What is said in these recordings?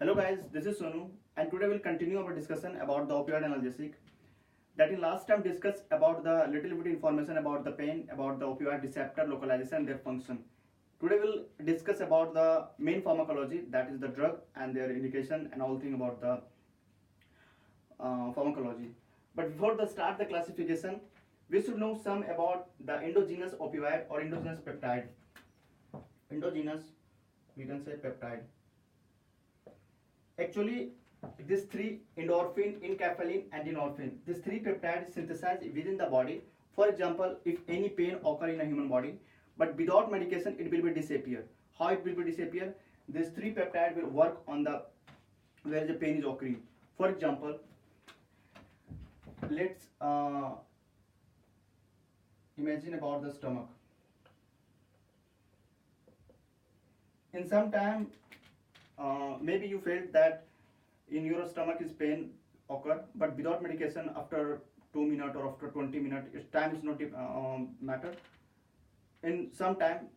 Hello guys, this is Sonu and today we'll continue our discussion about the opioid analgesic. That in last time discussed about the little bit information about the pain, about the opioid receptor localization, their function. Today we'll discuss about the main pharmacology, that is the drug and their indication and all thing about the pharmacology. But before the start the classification, we should know some about the endogenous opioid or endogenous peptide. Endogenous, we can say peptide. Actually, these three endorphin, enkephalin, and dynorphin, these three peptides synthesized within the body. For example, if any pain occur in a human body, but without medication, it will be disappear. How it will be disappear? These three peptides will work on the where the pain is occurring. For example, let's imagine about the stomach. In some time, maybe you felt that in your stomach is pain occur, but without medication after 2 minutes or after 20 minutes, time is not matter. In some time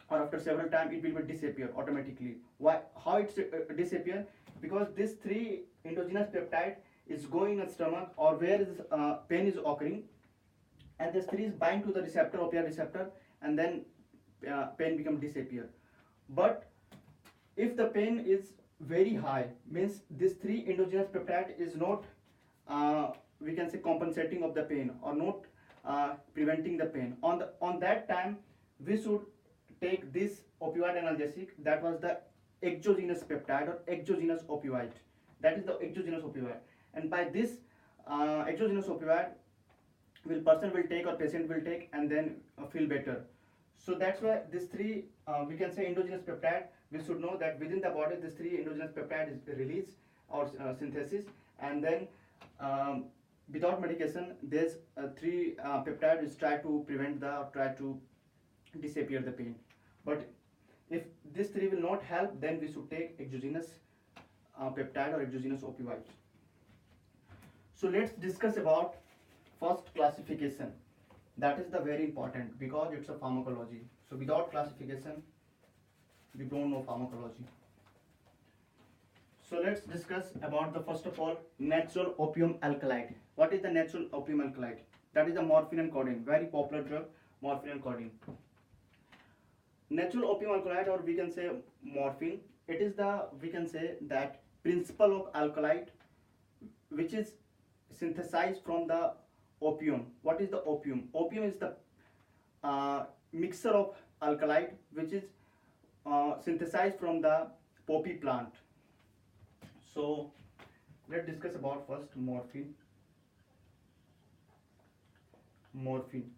or after several time, it will be disappear automatically. Why? How it disappear? Because this three endogenous peptide is going in stomach or where is pain is occurring, and this three is bind to the receptor, opioid receptor, and then pain become disappear. But if the pain is very high, means this three endogenous peptide is not we can say compensating of the pain or not preventing the pain. On that time, we should take this opioid analgesic, that was the exogenous peptide or exogenous opioid. That is the exogenous opioid, and by this exogenous opioid, person will take or patient will take and then feel better. So that's why this three we can say endogenous peptide. We should know that within the body, this three endogenous peptide is released or synthesis, and then without medication, there's three peptide which try to prevent try to disappear the pain. But if this three will not help, then we should take exogenous peptide or exogenous opioids. So let's discuss about first classification. That is the very important because it's a pharmacology. So without classification, we don't know pharmacology. So let's discuss about the first of all natural opium alkaloid. What is the natural opium alkaloid? That is the morphine and codeine. Very popular drug, morphine and codeine. Natural opium alkaloid, or we can say morphine. It is the, we can say, that principle of alkaloid which is synthesized from the opium. What is the opium? Opium is the mixture of alkaloid which is synthesized from the poppy plant. So let's discuss about first morphine. Morphine.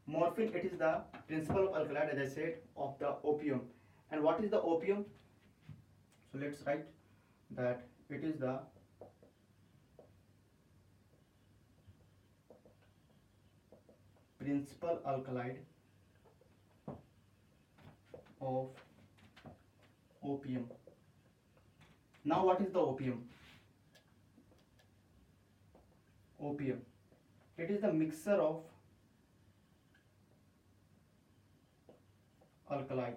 Morphine, it is the principle of alkaloid, as I said, of the opium. And what is the opium? So let's write that it is the principal alkaloid of opium. Now what is the opium? Opium, it is the mixture of alkaloid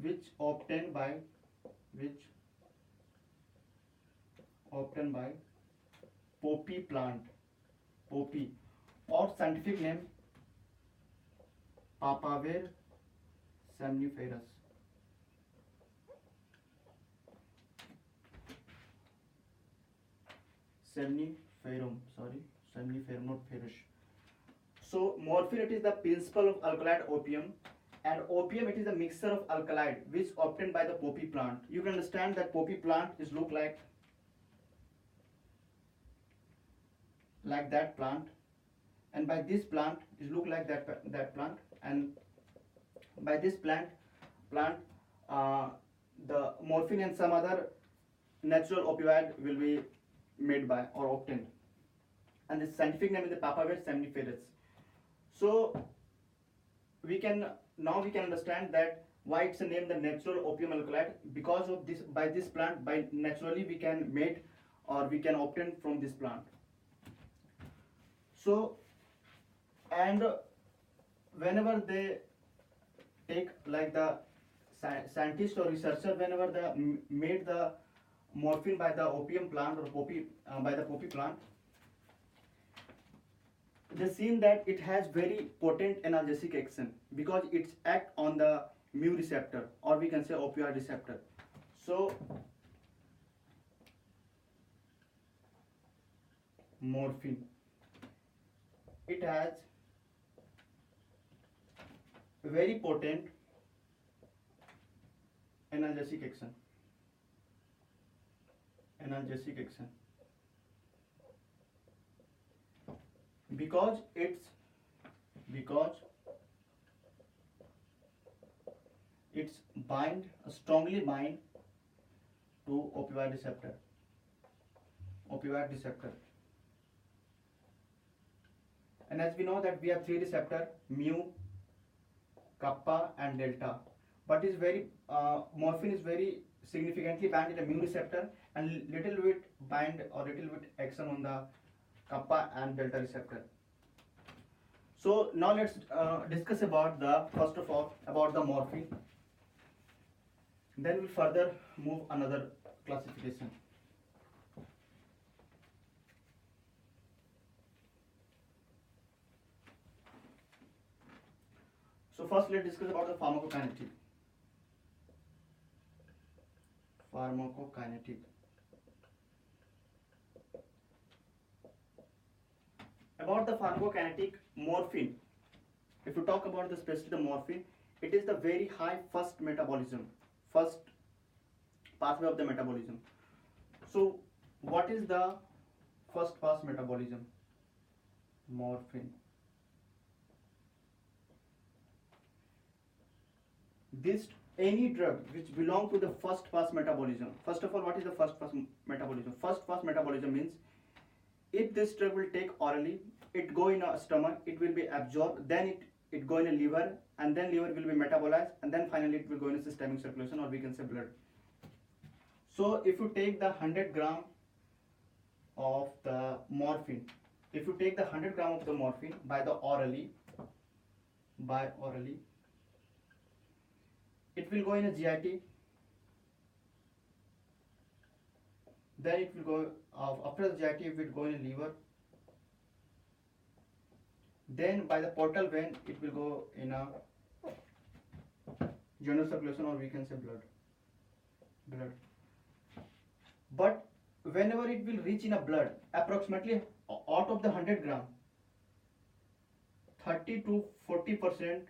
which obtained by poppy plant, poppy, or scientific name Papaver somniferous. Somniferum, not ferrous. So morphine, it is the principle of alkaloid opium, and opium, it is a mixture of alkaloid which obtained by the poppy plant. You can understand that poppy plant is look like that plant, and by this plant is look like that plant, and by this plant the morphine and some other natural opioid will be made by or obtained, and the scientific name is the Papaver somniferous. So we can understand that why it's named the natural opium alkaloid, because of this, by this plant, by naturally we can made or we can obtain from this plant. So, and whenever they take like the scientist or researcher, whenever they made the morphine by the opium plant or by the poppy plant, they seen that it has very potent analgesic action because it's act on the mu receptor, or we can say opioid receptor. So morphine, it has very potent analgesic action. Because it's strongly bind to opioid receptor. And as we know that we have three receptor, mu, kappa and delta, but is very morphine is very significantly bind in the mu receptor and little bit bind or little bit action on the kappa and delta receptor. So now let's discuss about first of all about the morphine, then we'll further move another classification. So first let's discuss about the pharmacokinetic. About the pharmacokinetic, morphine, if you talk about especially the morphine, it is the very high first pathway of the metabolism. So what is the first pass metabolism? Morphine. This any drug which belong to the first pass metabolism. First of all, what is the first pass metabolism? First pass metabolism means if this drug will take orally, it go in a stomach, it will be absorbed, then it go in a liver, and then liver will be metabolized, and then finally it will go in a systemic circulation, or we can say blood. So if you take the 100 gram of the morphine, by orally, it will go in a GIT, then it will go after the GIT, it will go in a liver, then by the portal vein it will go in a general circulation, or we can say blood. But whenever it will reach in a blood, approximately out of the 100 gram, 30 to 40%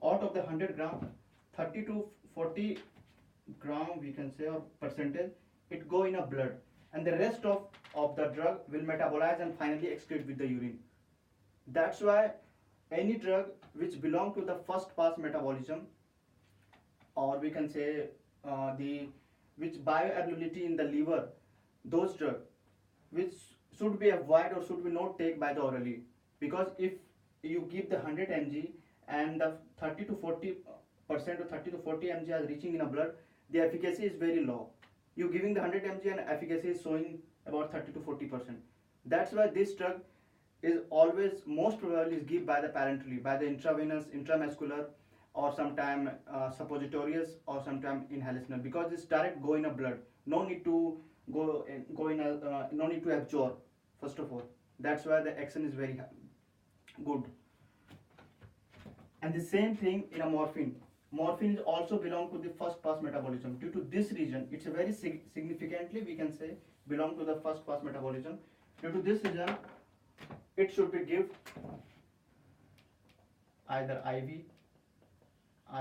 out of the 100 gram, 30 to 40 gram we can say, or percentage, it go in a blood, and the rest of the drug will metabolize and finally excrete with the urine. That's why any drug which belong to the first pass metabolism, or we can say which bioavailability in the liver, those drugs which should be avoided or should be not take by the orally, because if you give the 100 mg and the 30 to 40% or 30 to 40 mg are reaching in a blood, the efficacy is very low. You giving the 100 mg and efficacy is showing about 30 to 40%. That's why this drug is always most probably is given by the parenterally, by the intravenous, intramuscular, or sometime suppositories, or sometime inhalational, because it's direct go in a blood. No need to go in a no need to absorb first of all. That's why the action is very good. And the same thing in a morphine. Morphine is also belong to the first pass metabolism. Due to this reason, it's a very significantly we can say belong to the first pass metabolism. Due to this reason, it should be given either IV,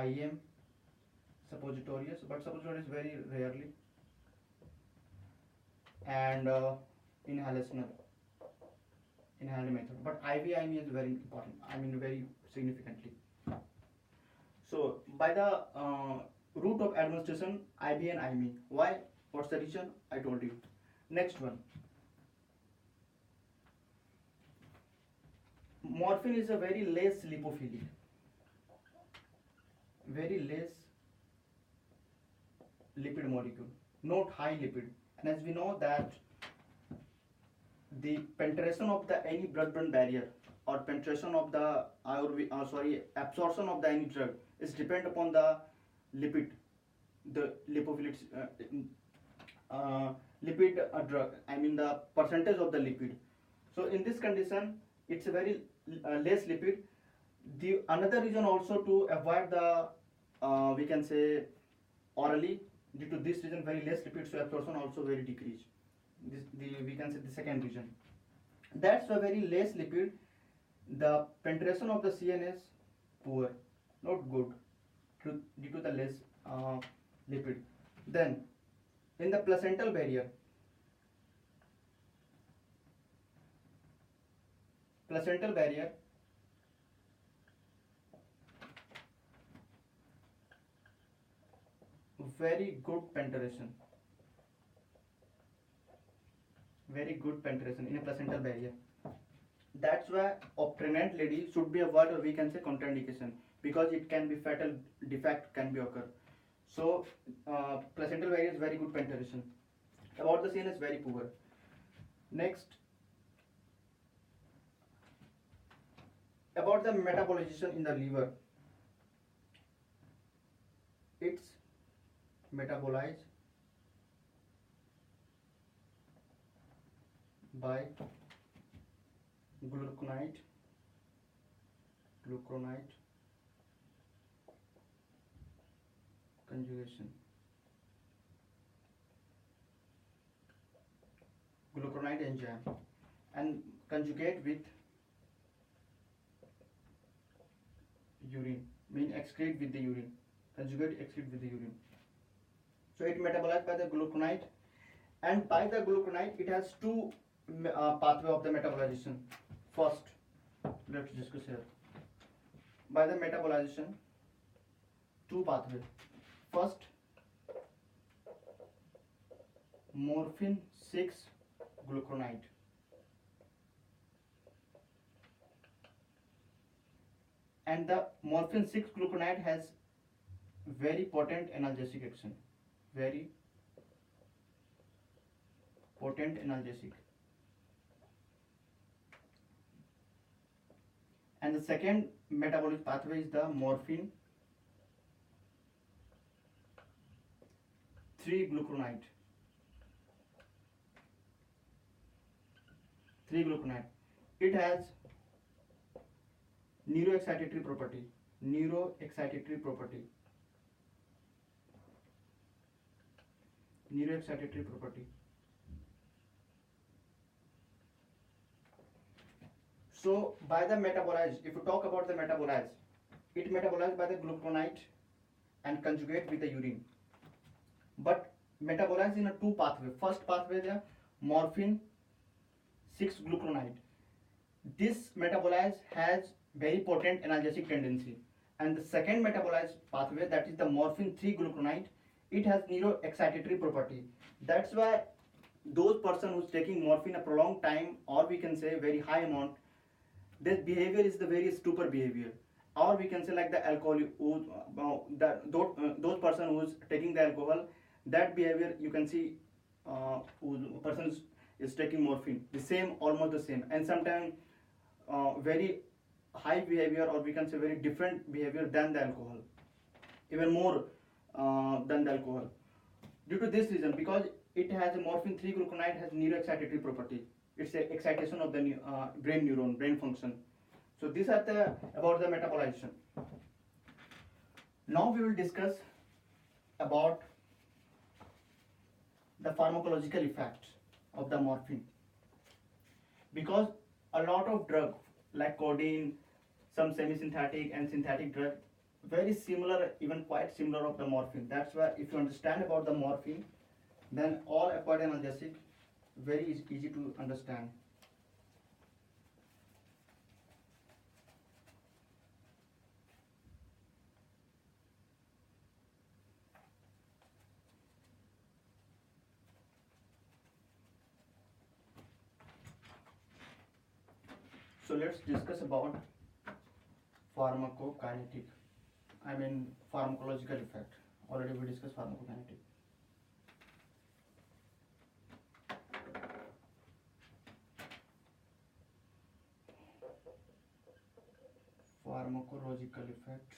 IM, suppositories, but suppositories very rarely, and inhalational method. But IV, IM is very important. I mean very significantly. So by the route of administration, IV and IM. Why? What's the reason? I told you. Next one. Morphine is a very less lipophilic, very less lipid molecule, not high lipid. And as we know that the penetration of the any blood-brain barrier, or penetration of the absorption of the any drug is depend upon the lipid. the lipophilic lipid drug, I mean the percentage of the lipid. So in this condition it's a very less lipid. The another reason also to avoid the we can say orally, due to this reason very less lipid, so absorption also very decreased. This the we can say the second reason. That's why very less lipid, the penetration of the CNS poor, not good, due to the less lipid. Then in the placental barrier, very good penetration, very good penetration in a placental barrier. That's why a pregnant lady should be avoid, or we can say contraindication, because it can be fatal defect can be occur. So placental barrier is very good penetration. About the CNS very poor. Next, about the metabolization in the liver, it's metabolized by gluconide conjugation, gluconide enzyme, and conjugate with urine, mean excrete with the urine, conjugate excrete with the urine. So it metabolized by the gluconide, and by the gluconide it has two pathway of the metabolization. First, let's discuss here. By the metabolization, two pathway. First, morphine 6 gluconide, and the morphine 6 gluconide has very potent analgesic action, very potent analgesic. And the second metabolic pathway is the morphine 3 gluconide. 3 gluconide. It has neuroexcitatory property. Neuroexcitatory property. Neuroexcitatory property. So by the metabolized, if you talk about the metabolized, it metabolized by the gluconide and conjugate with the urine. But metabolized in a two pathway. First pathway the morphine 6 gluconide. This metabolized has very potent analgesic tendency. And the second metabolized pathway, that is the morphine 3 gluconide, it has neuroexcitatory property. That's why those person who's taking morphine a prolonged time, or we can say very high amount, this behavior is the very stupor behavior, or we can say like the alcohol, those person who's taking the alcohol, that behavior you can see person is taking morphine, the same, almost the same, and sometimes very high behavior, or we can say very different behavior than the alcohol, even more than the alcohol. Due to this reason, because it has a morphine 3 gluconide has neuroexcitatory property. It's a excitation of the brain neuron, brain function. So these are the about the metabolization. Now we will discuss about the pharmacological effect of the morphine. Because a lot of drug like codeine, some semi-synthetic and synthetic drug, very similar, even quite similar of the morphine. That's why if you understand about the morphine, then all acquired analgesic very easy to understand. So let's discuss about pharmacokinetic, I mean pharmacological effect. Already we discussed pharmacokinetic. Pharmacological effect,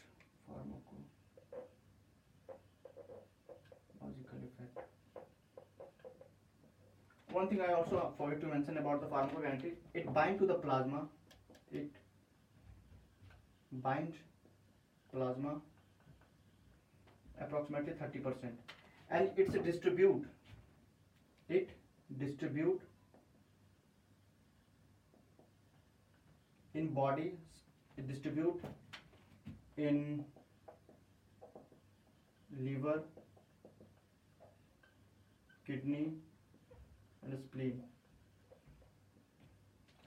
effect. One thing I also forgot to mention about the pharmacokinetic, it binds to the plasma. It binds plasma approximately 30%, and it distribute in body, it distribute in liver, kidney and spleen.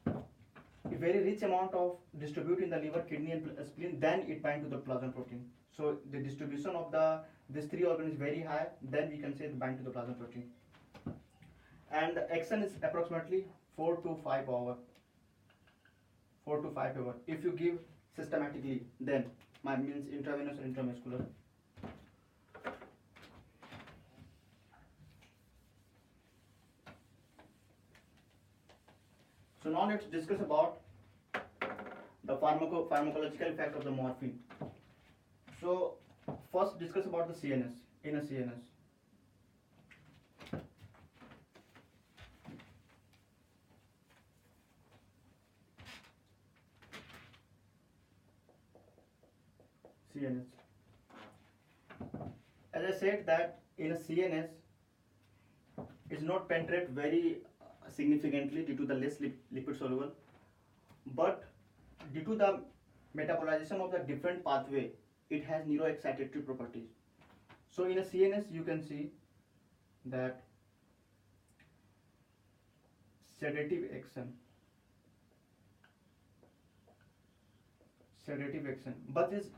A very rich amount of distribute in the liver, kidney and spleen, then it bind to the plasma protein. So the distribution of these three organs is very high, then we can say it bind to the plasma protein. And the action is approximately 4 to 5 hours. 4 to 5 hours. If you give systematically, then means intravenous or intramuscular. So now let's discuss about the pharmacological effect of the morphine. So first discuss about the CNS, inner CNS. CNS. As I said that in a CNS, it's not penetrate very significantly due to the less lipid soluble, but due to the metabolization of the different pathway, it has neuroexcitatory properties. So in a CNS, you can see that sedative action, but is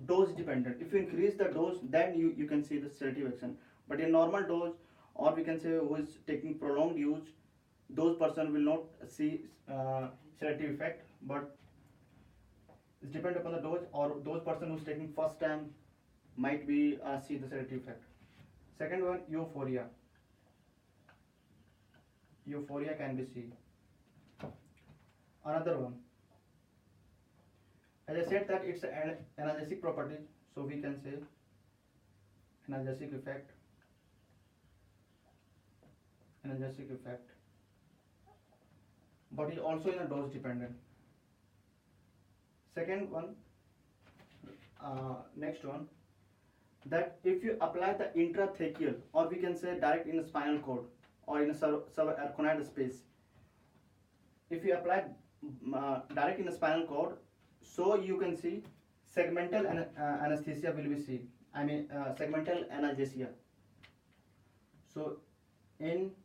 dose dependent. If you increase the dose, then you can see the sedative action. But in normal dose, or we can say who is taking prolonged use, those person will not see sedative effect, but it depends upon the dose, or those person who's taking first time might be see the sedative effect. Second one, euphoria. Euphoria can be seen. Another one, as I said that it's an analgesic property, so we can say analgesic effect, but it also in a dose dependent. Second one, next one, that if you apply the intrathecal, or we can say direct in the spinal cord or in a subarachnoid space, if you apply direct in the spinal cord, so you can see segmental anesthesia will be seen. Segmental analgesia. So in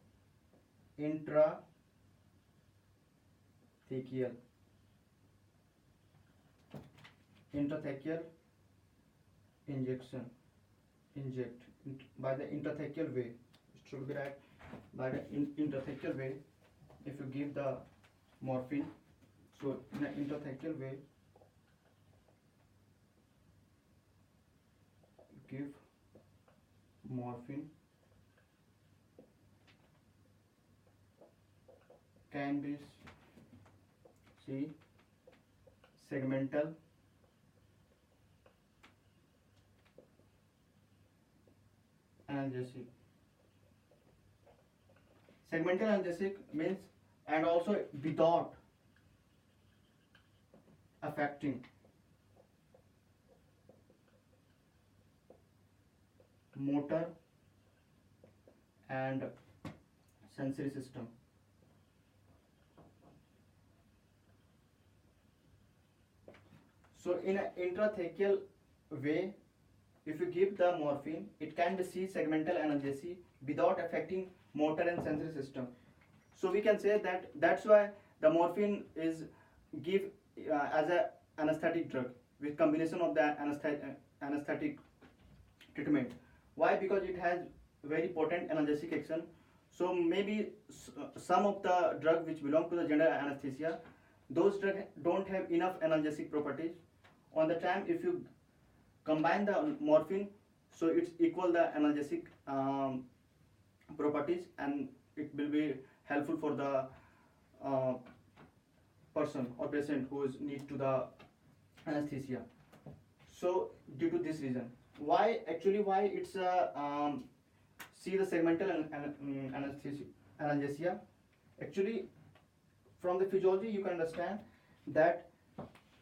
intrathecal inject by the intrathecal way. It should be right, by the intrathecal way. If you give the morphine, so in an intrathecal way, give morphine, can be see segmental analgesic. Segmental analgesic means, and also without affecting motor and sensory system. So in an intrathecal way, if you give the morphine, it can be see segmental analgesia without affecting motor and sensory system. So we can say that that's why the morphine is give as a anesthetic drug with combination of the anesthetic treatment. Why? Because it has very potent analgesic action. So maybe some of the drugs which belong to the general anesthesia, those drugs don't have enough analgesic properties. On the time, if you combine the morphine, so it's equal the analgesic properties, and it will be helpful for the person or patient who is need to the anesthesia. So due to this reason, why it's a see the segmental analgesia. Actually, from the physiology you can understand that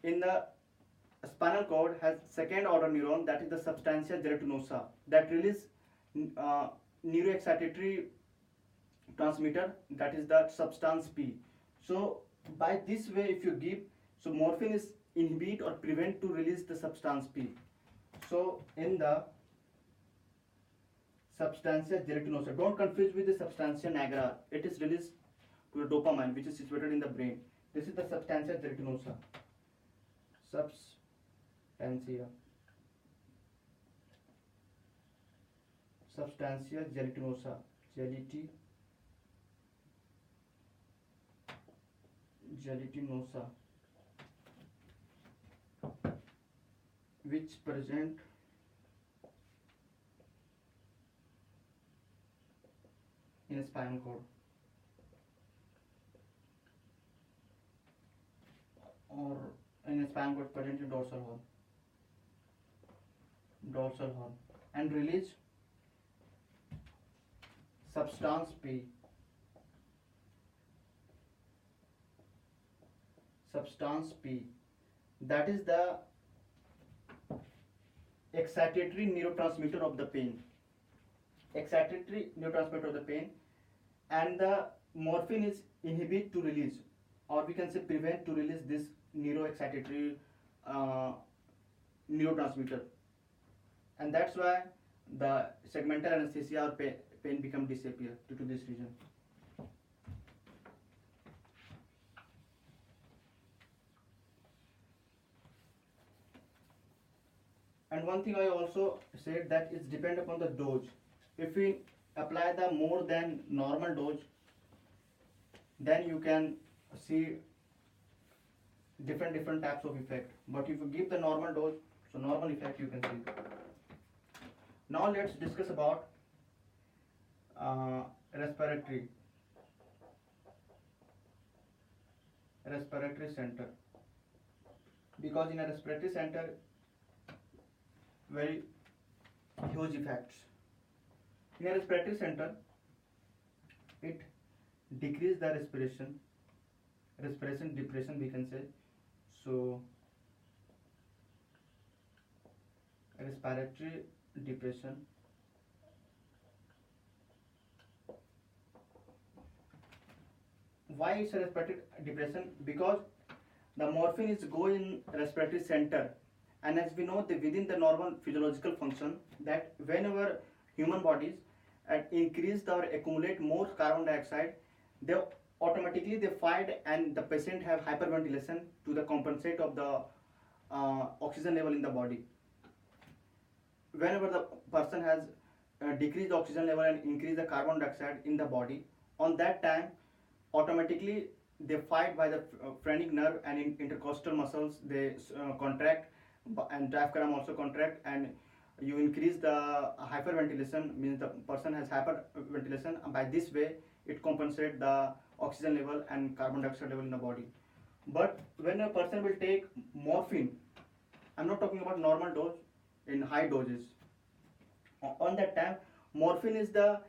in the spinal cord has second order neuron, that is the substantia gelatinosa, that release neuroexcitatory transmitter, that is the substance P. So by this way if you give, so morphine is inhibit or prevent to release the substance P. So in the substantia gelatinosa, don't confuse with the substantia nigra, it is released to the dopamine which is situated in the brain. This is the substantia gelatinosa. Substantia gelatinosa, gelatinosa, which present in a spinal cord or in a spinal cord present in dorsal horn, and release substance P. That is the excitatory neurotransmitter of the pain. And the morphine is inhibit to release, or we can say prevent to release this neuroexcitatory neurotransmitter, and that's why the segmental anesthesia or pain become disappear due to this reason. And one thing I also said that it's depend upon the dose. If we apply the more than normal dose, then you can see different types of effect. But if you give the normal dose, so normal effect you can see. Now let's discuss about respiratory center, because in a respiratory center very huge effects. In a respiratory center, it decrease the respiration depression we can say. So respiratory depression. Why it's a respiratory depression? Because the morphine is go in respiratory center, and as we know, within the normal physiological function, that whenever human bodies increase or accumulate more carbon dioxide, they automatically they find, and the patient have hyperventilation to the compensate of the oxygen level in the body. Whenever the person has decreased oxygen level and increase the carbon dioxide in the body, on that time automatically they fight by the phrenic nerve and intercostal muscles, they contract, and diaphragm also contract, and you increase the hyperventilation, means the person has hyperventilation, and by this way it compensates the oxygen level and carbon dioxide level in the body. But when a person will take morphine, I'm not talking about normal dose, in high doses, on that time morphine is the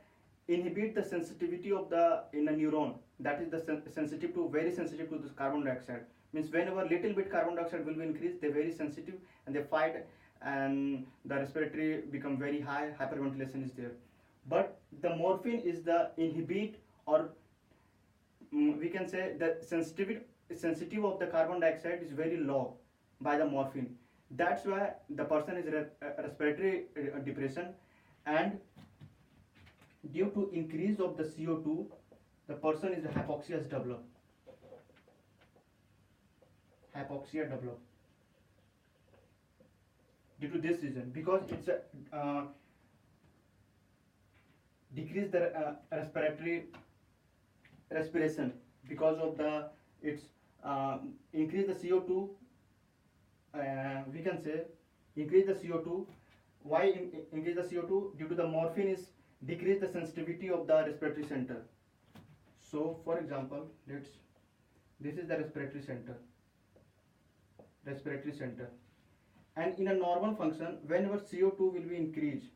inhibit the sensitivity of the in a neuron, that is the sensitive to very sensitive to this carbon dioxide, means whenever little bit carbon dioxide will be increased, they're very sensitive and they fight, and the respiratory become very high, hyperventilation is there. But the morphine is the inhibit, or we can say the sensitive of the carbon dioxide is very low by the morphine. That's why the person is respiratory depression, and due to increase of the CO2, the person is hypoxia develop. Due to this reason, because it's a decrease the respiration, because of the it's increase the CO2, we can say increase the CO2. Why increase the CO2? Due to the morphine is decrease the sensitivity of the respiratory center. So for example, this is the respiratory center, and in a normal function, whenever CO2 will be increased,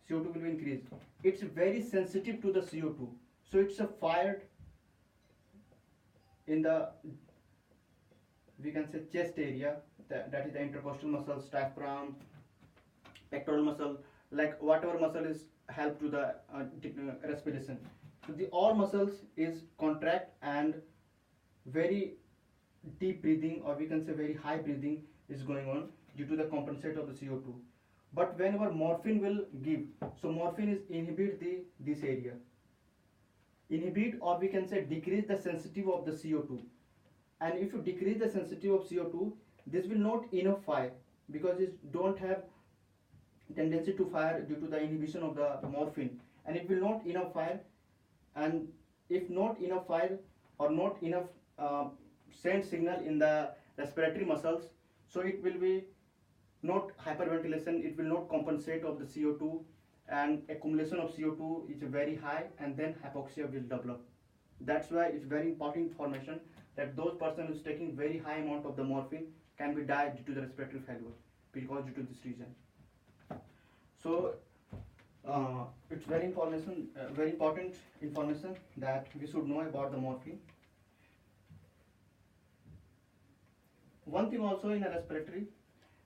CO2 will be increased. It's very sensitive to the CO2. So it's a fired in the, we can say, chest area, that is the intercostal muscle, diaphragm, pectoral muscle, like whatever muscle is help to the respiration. So the all muscles is contract, and very deep breathing, or we can say very high breathing is going on due to the compensate of the CO2. But whenever morphine will give, so morphine is inhibit this area, inhibit, or we can say decrease the sensitivity of the CO2. And if you decrease the sensitivity of CO2, this will not enough fire, because it don't have tendency to fire due to the inhibition of the morphine, and it will not enough fire. And if not enough fire, or not enough send signal in the respiratory muscles, so it will be not hyperventilation, it will not compensate of the CO2, and accumulation of CO2 is very high, and then hypoxia will develop. That's why it's very important information that those person who's taking very high amount of the morphine can be died due to the respiratory failure, because due to this reason. So it's very important information that we should know about the morphine. One thing also in a respiratory,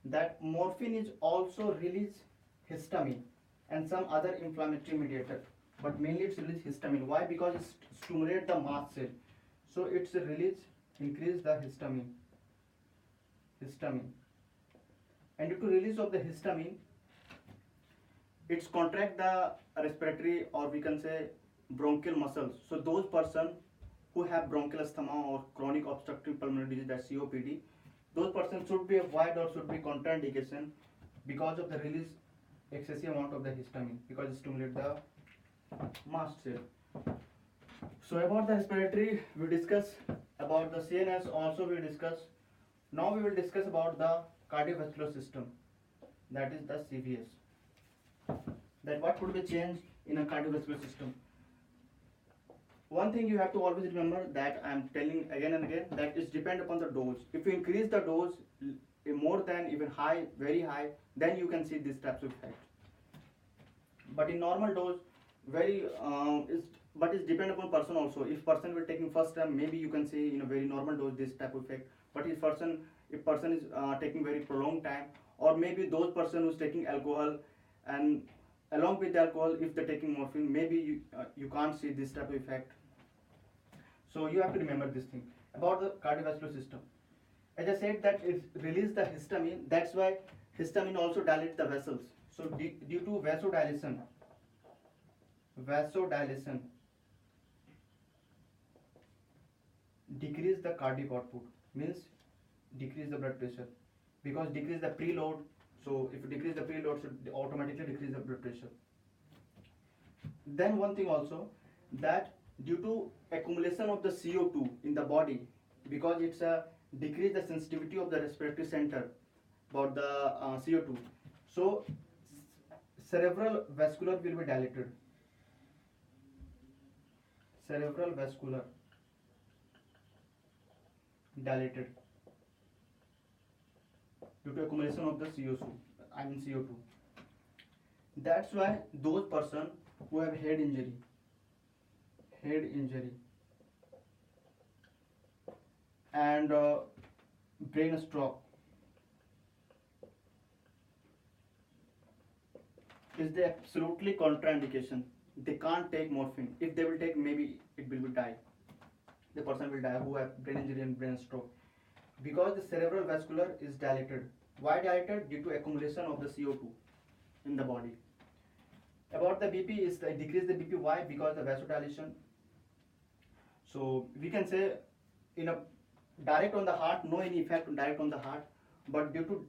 that morphine is also release histamine and some other inflammatory mediator, but mainly it's release histamine. Why? Because it stimulate the mast cell, so it's a release, increase the histamine, and due to release of the histamine, it's contract the respiratory, or we can say bronchial muscles. So those person who have bronchial asthma or chronic obstructive pulmonary disease, that COPD, those persons should be avoid or should be contraindication because of the release excessive amount of the histamine, because it stimulate the mast cell. So about the respiratory we discuss, about the CNS also we discuss. Now we will discuss about the cardiovascular system, that is the CVS. That what could be changed in a cardiovascular system. One thing you have to always remember, that I am telling again and again, that is depend upon the dose. If you increase the dose more than even high, very high, then you can see this types of effect. But in normal dose, but it's depend upon person also. If person will taking first time, maybe you can see in a very normal dose this type of effect. But if person is taking very prolonged time, or maybe those person who's taking alcohol, and along with the alcohol, if they're taking morphine, maybe you can't see this type of effect. So you have to remember this thing about the cardiovascular system. As I said, that it releases the histamine. That's why histamine also dilates the vessels. So due to vasodilation, decrease the cardiac output, means decrease the blood pressure, because decrease the preload. So if you decrease the preload, should automatically decrease the blood pressure. Then one thing also, that due to accumulation of the CO2 in the body, because it's a decrease the sensitivity of the respiratory center about the CO2, so cerebral vascular will be dilated. Cerebral vascular dilated due to accumulation of the CO2. That's why those person who have head injury, and brain stroke, is the absolutely contraindication. They can't take morphine. If they will take, maybe it will die. The person will die who have brain injury and brain stroke, because the cerebral vascular is dilated. Why dilated? Due to accumulation of the CO2 in the body. About the BP, is the decrease the BP. Why? Because the vasodilation. So we can say in a direct on the heart, no any effect direct on the heart, but due to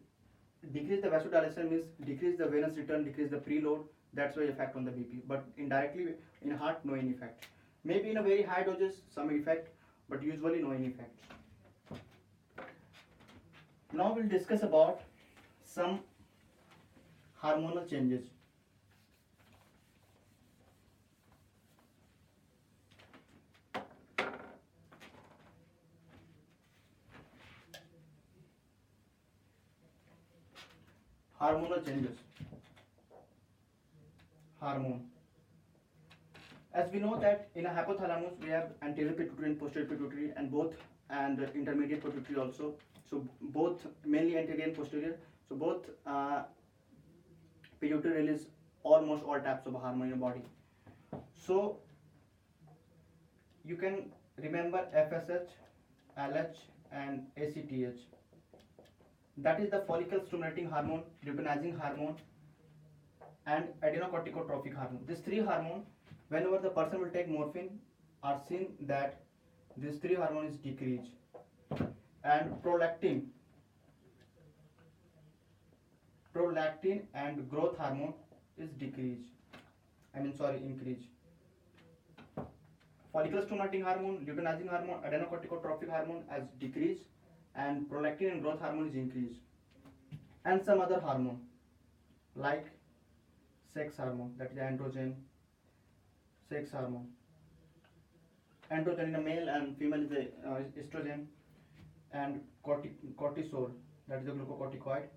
decrease the vasodilation, means decrease the venous return, decrease the preload. That's why effect on the BP. But indirectly in heart, no any effect. Maybe in a very high doses some effect, but usually no any effect. Now we'll discuss about some hormonal changes. Hormonal changes. hormone. As we know that in a hypothalamus we have anterior pituitary and posterior pituitary, and intermediate pituitary also. So both, mainly anterior and posterior. So both pituitary release almost all types of hormone in your body. So you can remember FSH, LH, and ACTH. That is the follicle stimulating hormone, luteinizing hormone, and adrenocorticotropic hormone. These three hormones, whenever the person will take morphine, are seen that these three hormones is decreased, and prolactin and growth hormone is decreased. Increased. Follicle stimulating hormone, luteinizing hormone, adrenocorticotropic hormone has decreased, and prolactin and growth hormone is increased. And some other hormone like sex hormone, that is androgen, sex hormone. Androgen in a male and female is the estrogen, and cortisol, that is the glucocorticoid,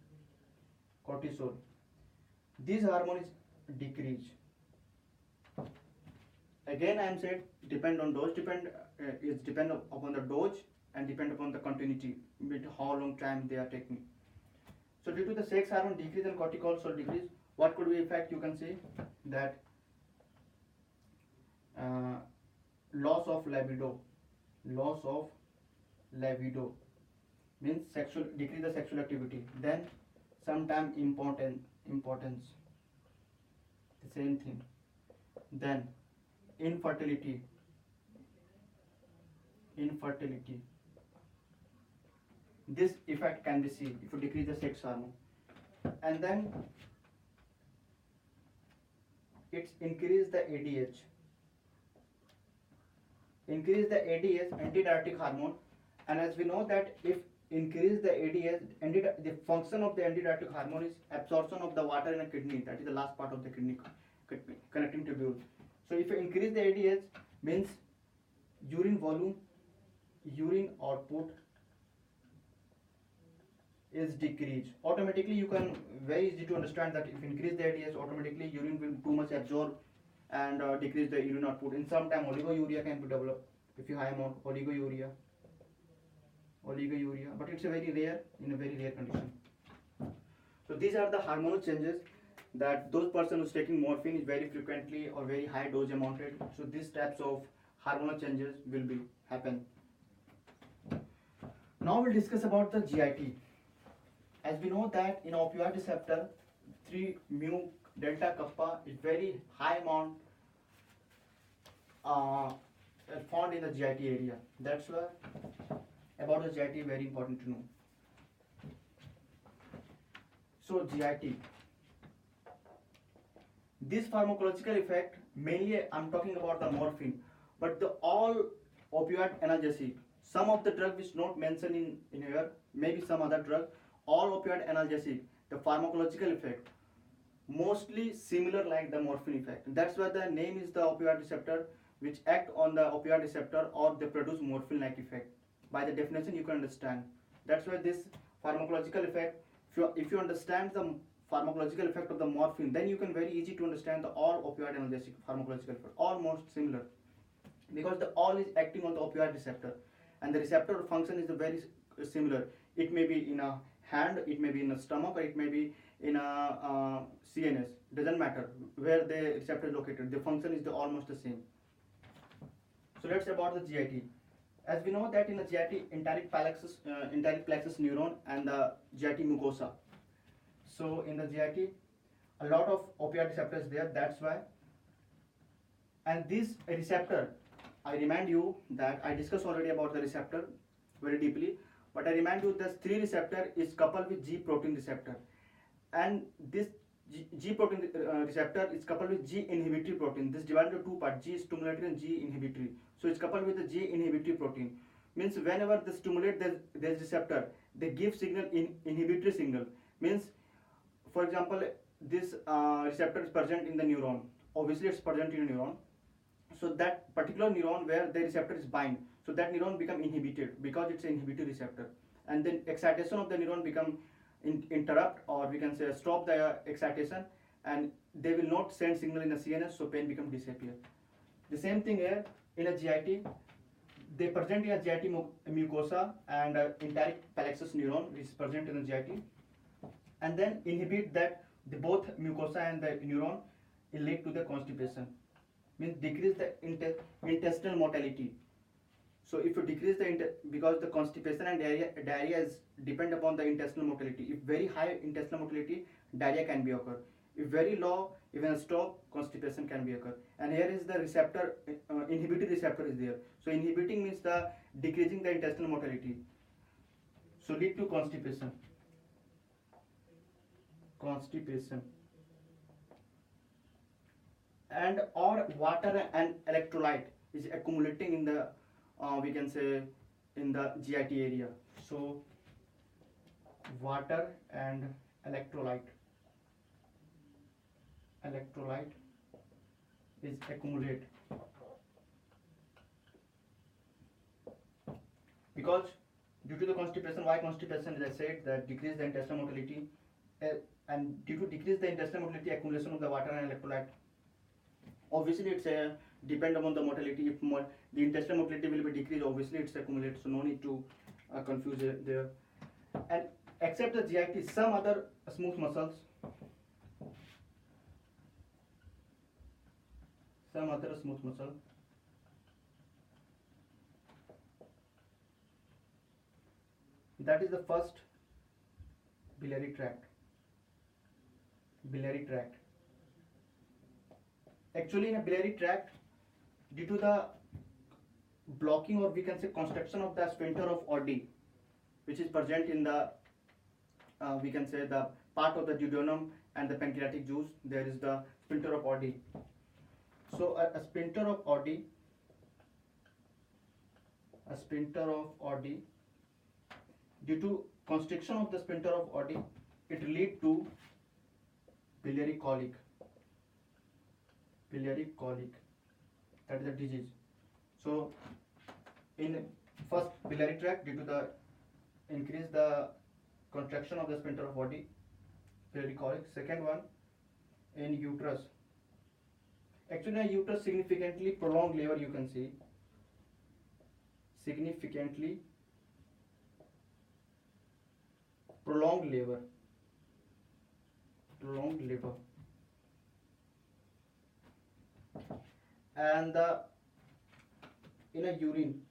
cortisol. These hormones decrease. Again, I am said depend on dose, depend upon the dose and depend upon the continuity, with how long time they are taking. So due to the sex hormone decrease and cortisol decrease, what could be effect? You can say that loss of libido means decrease the sexual activity. Then sometime impotence, the same thing. Then infertility. This effect can be seen if you decrease the sex hormone. And then it's increase the ADH. Antidiuretic hormone. And as we know that if increase the ADH, the function of the antidiuretic hormone is absorption of the water in a kidney. That is the last part of the kidney connecting tubule. So if you increase the ADH, means urine volume, urine output is decreased. Automatically, you can very easy to understand that if you increase the ADH, automatically urine will too much absorb and decrease the urine output. In some time, oliguria can be developed if you high amount oliguria, but it's in a very rare condition. So these are the hormonal changes that those person who's taking morphine is very frequently or very high dose amounted. So these types of hormonal changes will be happen. Now we'll discuss about the GIT. As we know that in opioid receptor, 3-mu delta kappa is very high amount found in the GIT area. That's why about the GIT very important to know. So GIT, this pharmacological effect, mainly I'm talking about the morphine, but the all opioid analgesic, some of the drug which not mentioned in here, maybe some other drug, all opioid analgesic, the pharmacological effect mostly similar like the morphine effect. That's why the name is the opioid receptor, which act on the opioid receptor or they produce morphine like effect. By the definition you can understand. That's why this pharmacological effect, if you understand the pharmacological effect of the morphine, then you can very easy to understand the all opioid analgesic pharmacological effect, almost similar, because the all is acting on the opioid receptor and the receptor function is the very similar. It may be in a hand, it may be in a stomach, or it may be in a CNS, doesn't matter where the receptor is located, the function is almost the same. So that's about the GIT. As we know that in the GIT, enteric plexus neuron and the GIT mucosa. So in the GIT, a lot of opioid receptors there, that's why. And this receptor, I remind you that I discussed already about the receptor very deeply, but I remind you that 3 receptor is coupled with G protein receptor, and this G protein receptor is coupled with G inhibitory protein. This divided into 2 parts, G stimulatory and G inhibitory. So it's coupled with the G inhibitory protein. Means whenever they stimulate the receptor, they give signal in inhibitory signal. Means, for example, this receptor is present in the neuron. Obviously, it's present in a neuron. So that particular neuron where the receptor is bind, so that neuron become inhibited because it's an inhibitory receptor, and then excitation of the neuron become interrupt, or we can say stop the excitation, and they will not send signal in the CNS, so pain become disappear. The same thing here in a GIT, they present in a GIT mucosa and enteric plexus neuron which is present in the GIT, and then inhibit that the both mucosa and the neuron will lead to the constipation, means decrease the intestinal motility. So if you decrease the because the constipation and diarrhea is depend upon the intestinal motility. If very high intestinal motility, diarrhea can be occur. If very low, even stop, constipation can be occur. And here is the receptor, inhibitory receptor is there. So inhibiting means the decreasing the intestinal motility. So lead to constipation. Constipation. And or water and electrolyte is accumulating in the we can say in the GIT area. So water and electrolyte is accumulate, because due to the constipation. Why constipation? As I said, that decrease the intestinal motility, and due to decrease the intestinal motility, accumulation of the water and electrolyte. Obviously it's a depend upon the motility. If more the intestinal motility will be decreased, obviously it's accumulated, so no need to confuse it there. And except the GIT, some other smooth muscles, that is the first biliary tract. Actually in a biliary tract, due to the blocking, or we can say constriction of the sphincter of Oddi, which is present in the we can say the part of the duodenum and the pancreatic juice, there is the sphincter of Oddi. So a sphincter of Oddi, due to constriction of the sphincter of Oddi, it lead to biliary colic. That is a disease. So in first biliary tract, due to the increase the contraction of the sphincter of Oddi, biliary colic. Second one, in uterus. Actually in uterus, significantly prolonged labor, you can see. Significantly prolonged labor. And in a urine,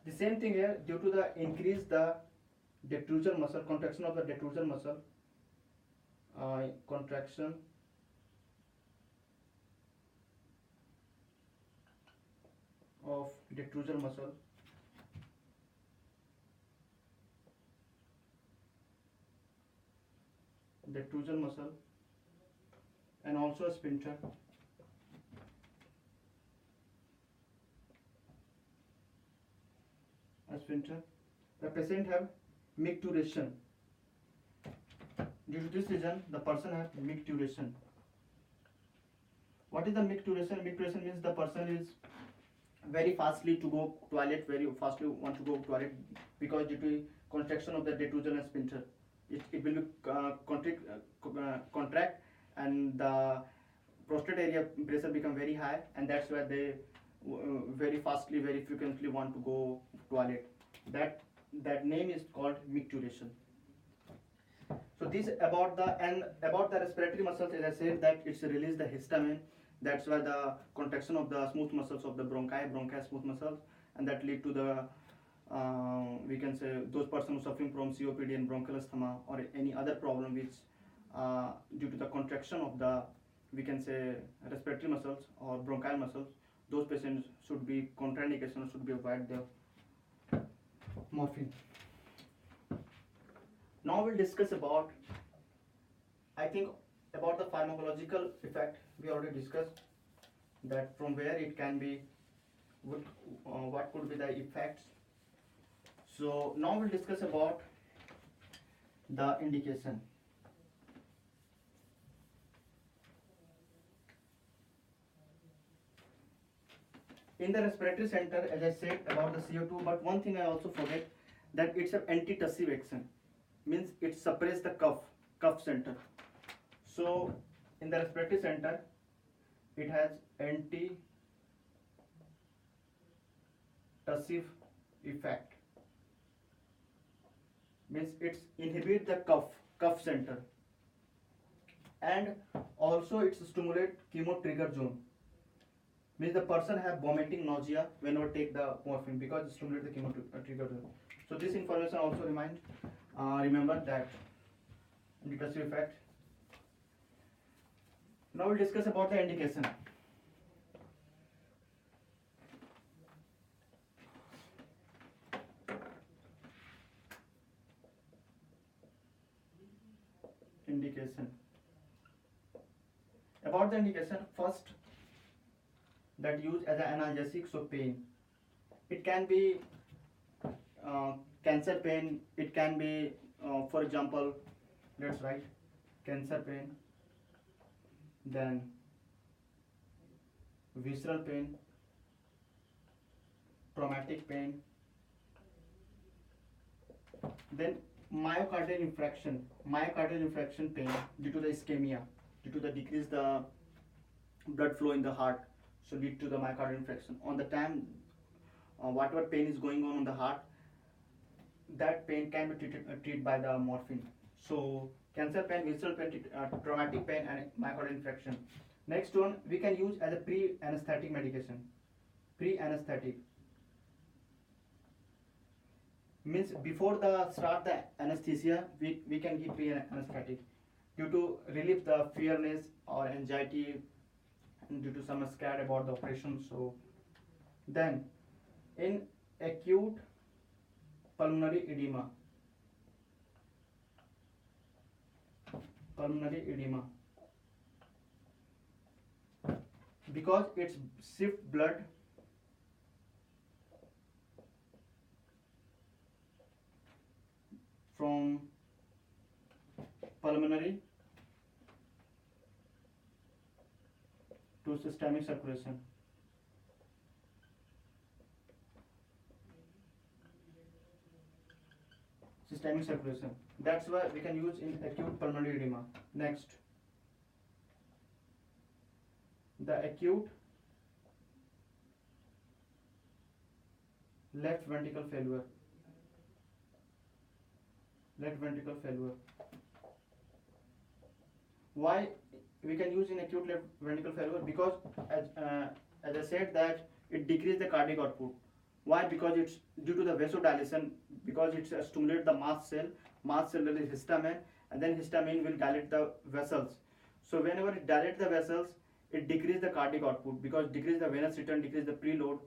the same thing here, due to the increase the detrusor muscle, contraction of the detrusor muscle, contraction of detrusor muscle, and also a sphincter. The patient have micturition. Due to this reason, the person have micturition. What is the micturition? Micturition means the person is very fastly to go toilet, very fastly want to go toilet, because due to contraction of the detrusor and sphincter, it will be contract, and the prostate area pressure become very high, and that's why they very fastly, very frequently want to go toilet. That name is called micturition. So this about the respiratory muscles, as I said, that it's release the histamine. That's why the contraction of the smooth muscles of the bronchi smooth muscles, and that lead to the we can say those persons suffering from COPD and bronchial asthma or any other problem which due to the contraction of the, we can say, respiratory muscles or bronchial muscles, those patients should be contraindication, should be avoid the morphine. Now we'll discuss about, I think, about the pharmacological effect. We already discussed that from where it can be, what could be the effects. So now we'll discuss about the indication. In the respiratory center, as I said about the CO2, but one thing I also forget, that it's an antitussive action, means it suppresses the cough. cuff center. So in the respiratory center, it has anti-tussive effect, means it's inhibit the cuff center, and also it's stimulate chemo trigger zone, means the person have vomiting, nausea whenever take the morphine because it stimulate the chemo trigger zone. So this information also remember that anti-tussive effect. Now we'll discuss about the indication. Indication. About the indication, first, that used as an analgesic, so pain. It can be cancer pain. It can be, for example, let's write cancer pain, then visceral pain, traumatic pain, then myocardial infarction pain due to the ischemia, due to the decrease the blood flow in the heart, so lead to the myocardial infarction. On the time, whatever pain is going on in the heart, that pain can be treated by the morphine. So cancer pain, visceral pain, traumatic pain, and myocardial infarction. Next one, we can use as a pre-anesthetic medication. Pre-anesthetic means before the start the anesthesia, we can give pre-anesthetic due to relieve the fearness or anxiety and due to some scared about the operation. So then in acute pulmonary edema, because it's shift blood from pulmonary to systemic circulation. That's why we can use in acute pulmonary edema. Next, the acute left ventricle failure. Why we can use in acute left ventricle failure? Because as I said that it decreases the cardiac output. Why? Because it's due to the vasodilation, because it stimulates the mast cell. Mast cell is histamine, and then histamine will dilate the vessels. So whenever it dilates the vessels, it decreases the cardiac output, because decrease the venous return, decrease the preload,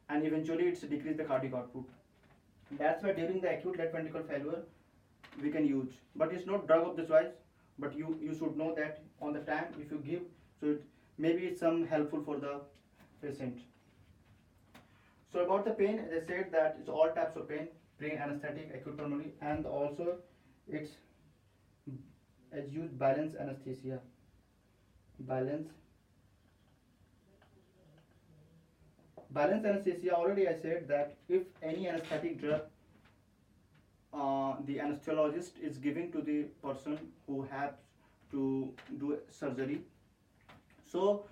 and eventually it's decrease the cardiac output. That's why during the acute left ventricle failure we can use, but it's not drug of the choice. But you should know that on the time if you give, so it maybe it's some helpful for the patient. So about the pain, as I said that it's all types of pain: pre-anesthetic, acute pulmonary, and also it's as used balance anesthesia. Balance anesthesia. Already I said that if any anesthetic drug the anesthesiologist is giving to the person who has to do surgery, so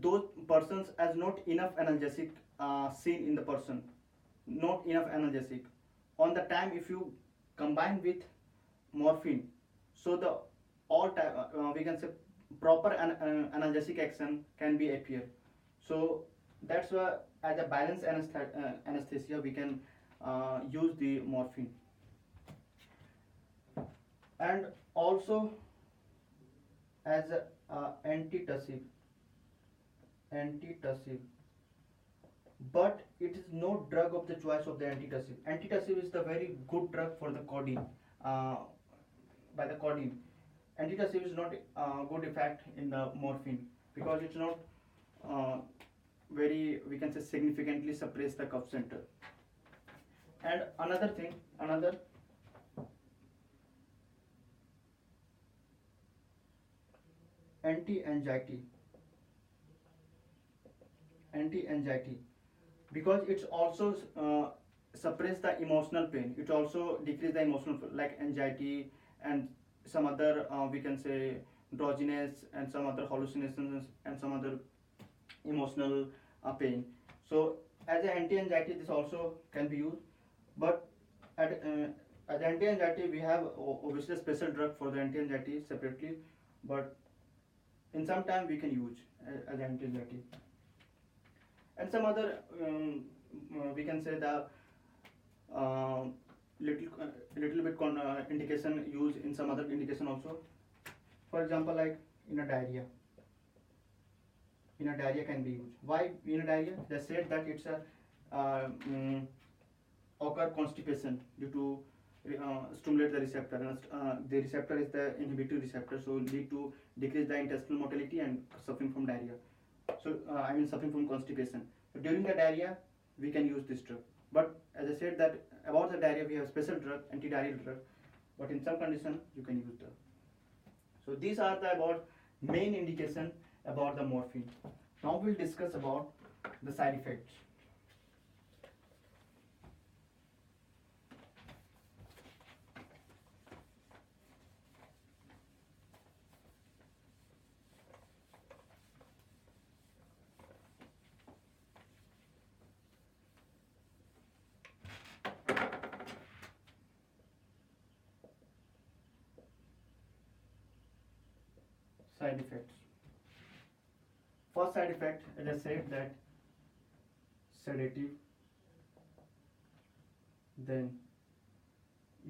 those persons has not enough analgesic seen in the person, not enough analgesic. On the time if you combine with morphine, so the all type we can say proper analgesic action can be appear. So that's why as a balance anesthesia we can use the morphine. And also as a antitussive, but it is no drug of the choice of the antitussive. Antitussive is the very good drug for the codeine, by the codeine. Antitussive is not good effect in the morphine, because it's not very, we can say, significantly suppress the cuff center. And another thing, anti-anxiety, because it's also suppress the emotional pain. It also decrease the emotional, like anxiety and some other we can say drowsiness and some other hallucinations and some other emotional pain. So as an anti-anxiety, this also can be used, but at, as anti-anxiety we have obviously a special drug for the anti-anxiety separately, but in some time we can use as anti-anxiety. And some other we can say the uh, little bit indication used in some other indication also. For example, like in a diarrhea, can be used. Why in a diarrhea? They said that it's a uh, mm, occur constipation due to stimulate the receptor, and the receptor is the inhibitory receptor, so lead to decrease the intestinal motility and suffering from diarrhea. So I mean suffering from constipation. So during the diarrhea, we can use this drug. But as I said that about the diarrhea, we have special drug, anti-diarrheal drug. But in some condition, you can use drug. So these are the about main indication about the morphine. Now we'll discuss about the side effects. Side effects. First side effect, as I said, that sedative, then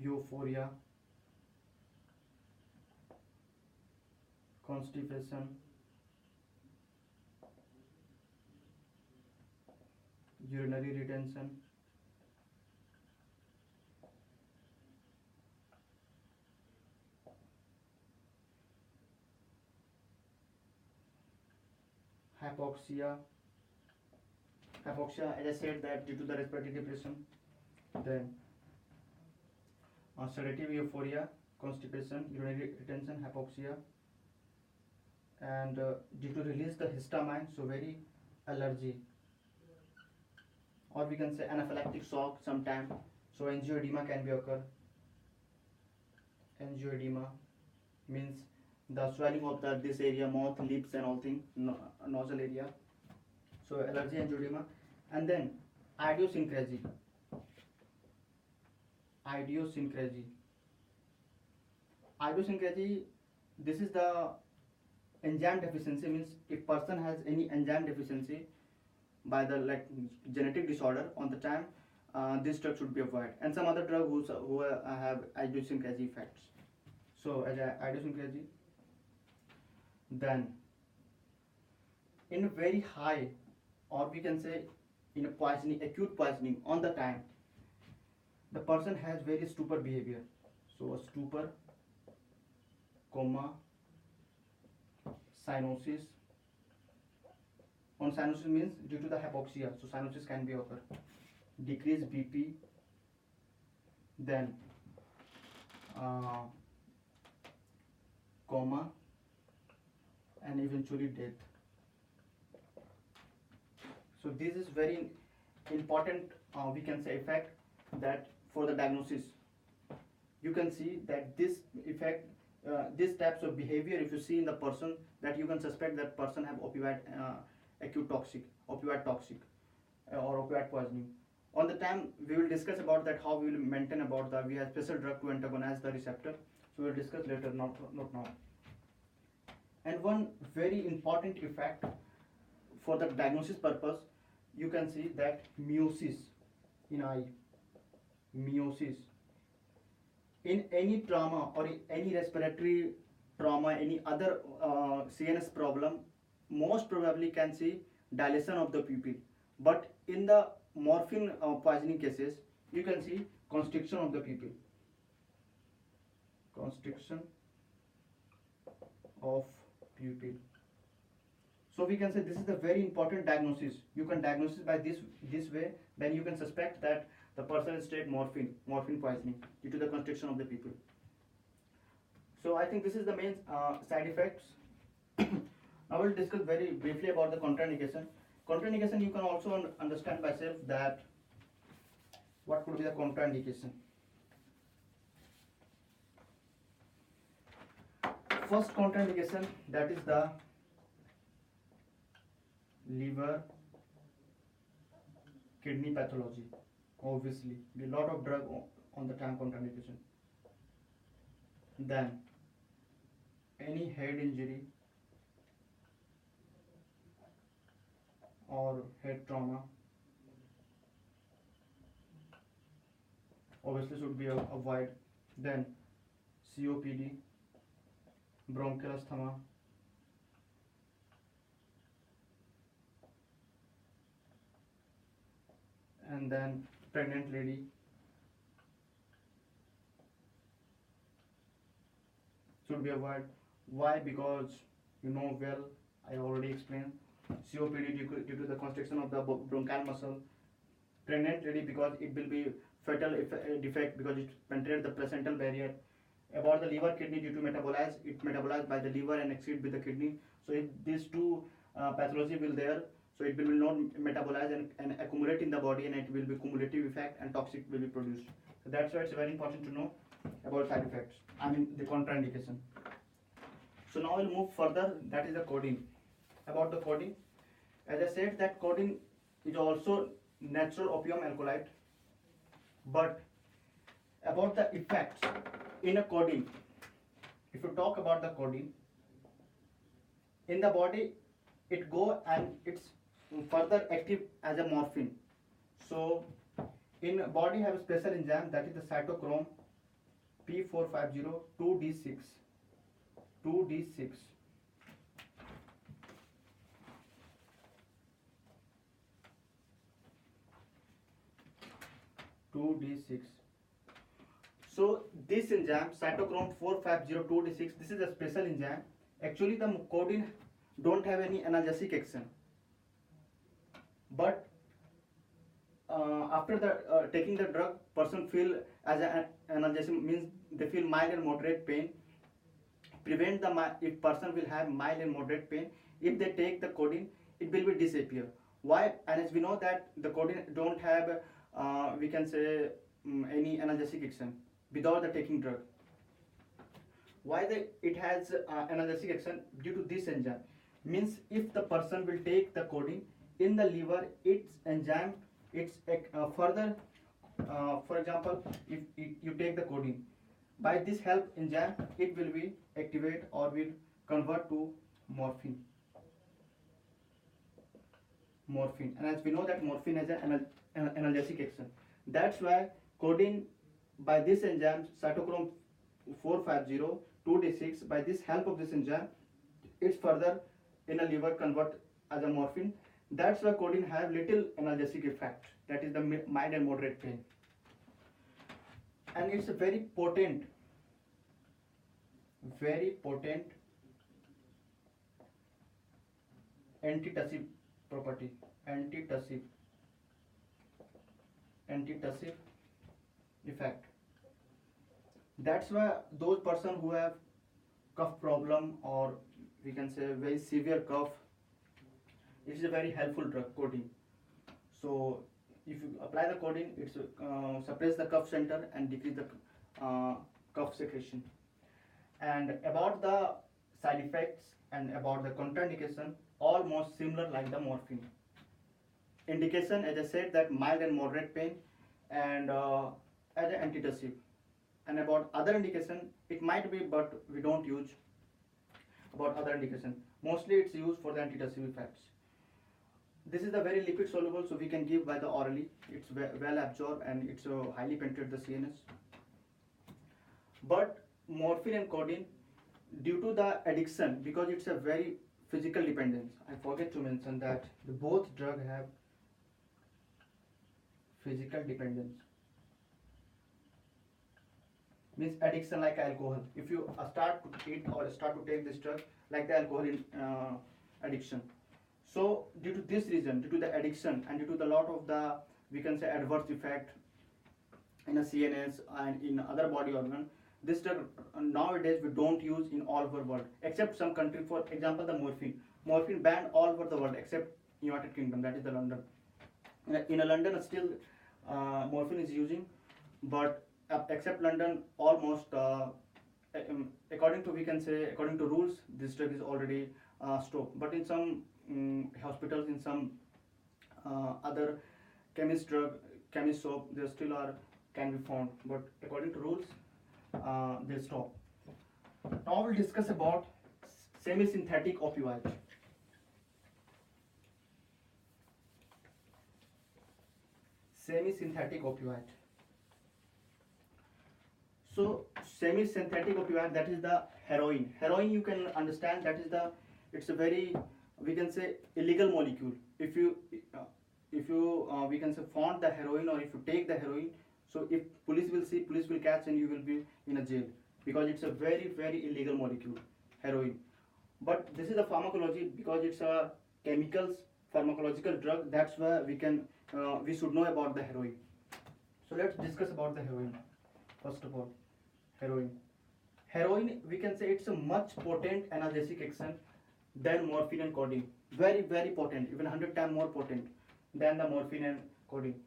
euphoria, constipation, urinary retention, hypoxia. Hypoxia, as I said, that due to the respiratory depression. Then sedative, euphoria, constipation, urinary retention, hypoxia, and due to release the histamine, so very allergy, or we can say anaphylactic shock sometime. So angioedema can be occur. Angioedema means the swelling of this area, mouth, lips, and all thing, nostril area. So allergy, angioedema, and then idiosyncrasy. Idiosyncrasy. Idiosyncrasy. This is the enzyme deficiency. Means if person has any enzyme deficiency by the like genetic disorder on the time, this drug should be avoided. And some other drug who have idiosyncrasy effects. So as a idiosyncrasy. Then in a very high, or we can say in a poisoning, acute poisoning on the time, the person has very stupor behavior. So a stupor, coma, cyanosis. On cyanosis means due to the hypoxia, so cyanosis can be occur. Decreased BP, then coma, and eventually death. So this is very important we can say effect, that for the diagnosis you can see that this effect, these types of behavior, if you see in the person, that you can suspect that person have opioid acute toxic, opioid toxic, or opioid poisoning. On the time we will discuss about that, how we will maintain about the, we have special drug to antagonize the receptor, so we will discuss later, not now. And one very important effect for the diagnosis purpose, you can see that meiosis in eye. Meiosis. In any trauma or any respiratory trauma, any other CNS problem, most probably can see dilation of the pupil. But in the morphine poisoning cases, you can see constriction of the pupil. Constriction of pupil. So we can say this is the very important diagnosis. You can diagnose by this way, then you can suspect that the person is take morphine poisoning due to the constriction of the pupil. So I think this is the main side effects. Now we'll discuss very briefly about the contraindication. Contraindication, you can also understand by self that what could be the contraindication. First contraindication, that is the liver kidney pathology. Obviously, a lot of drug on the time contraindication. Then any head injury or head trauma obviously should be avoided. Then COPD, bronchial asthma, and then pregnant lady, should be avoided. Why? Because you know well, I already explained. COPD due to the constriction of the bronchial muscle. Pregnant lady because it will be fatal defect because it penetrates the placental barrier. About the liver kidney, due to metabolize, it metabolized by the liver and excrete with the kidney. So if these two pathology will there, so it will not metabolize and accumulate in the body, and it will be cumulative effect and toxic will be produced. So that's why it's very important to know about side effects. I mean the contraindication. So now we'll move further. That is the codeine. About the codeine, as I said, that codeine is also natural opium alkaloid. But about the effects in a codeine, if you talk about the codeine in the body, it go and it's further active as a morphine. So in body have a special enzyme, that is the cytochrome P450 2D6 2D6. So this enzyme cytochrome 450 2D6, this is a special enzyme. Actually the codeine don't have any analgesic action, but after the taking the drug, person feel as an analgesic, means they feel mild and moderate pain. Prevent the if person will have mild and moderate pain, if they take the codeine, it will be disappear. Why? And as we know that the codeine don't have we can say any analgesic action without the taking drug. Why it has analgesic action? Due to this enzyme. Means if the person will take the codeine in the liver, its enzyme, it's further for example, if you take the codeine, by this help enzyme, it will be activate or will convert to morphine. And as we know that morphine has an analgesic action. That's why codeine by this enzyme cytochrome 450 2D6, by this help of this enzyme, it's further in a liver convert as a morphine. That's why codeine have little analgesic effect, that is the mild and moderate pain. And it's a very potent antitussive property, antitussive effect. That's why those person who have cough problem, or we can say very severe cough, it is a very helpful drug, codeine. So if you apply the codeine, it's suppress the cough center and decrease the cough secretion. And about the side effects and about the contraindication, almost similar like the morphine. Indication, as I said, that mild and moderate pain, and as an antitussive. And about other indication, it might be, but we don't use about other indication. Mostly it's used for the antitussive effects. This is the very lipid soluble, so we can give by the orally. It's well absorbed and it's highly penetrate the CNS. But morphine and codeine, due to the addiction, because it's a very physical dependence, I forget to mention that both drug have physical dependence. Means addiction like alcohol. If you start to eat or start to take this drug, like the alcohol addiction. So due to this reason, due to the addiction and due to the lot of the, we can say, adverse effect in a CNS and in other body organ, this drug nowadays we don't use in all over world, except some country. For example, the morphine banned all over the world except United Kingdom, that is the London. In a London still morphine is using, but except London, almost according to, we can say, according to rules, this drug is already stopped. But in some hospitals, in some other chemist drug, chemist soap, there still are can be found. But according to rules, they stop. Now we'll discuss about semi-synthetic opioid. Semi-synthetic opioid. So semi-synthetic opioid, that is the heroin. Heroin, you can understand, that is the, it's a very, we can say, illegal molecule. If you we can say found the heroin, or if you take the heroin, so if police will see, police will catch, and you will be in a jail, because it's a very very illegal molecule, heroin. But this is the pharmacology, because it's a chemicals pharmacological drug. That's why we can we should know about the heroin. So let's discuss about the heroin. First of all, heroin. Heroin, we can say it's a much potent analgesic action than morphine and codeine. Very very potent, even 100 times more potent than the morphine and codeine.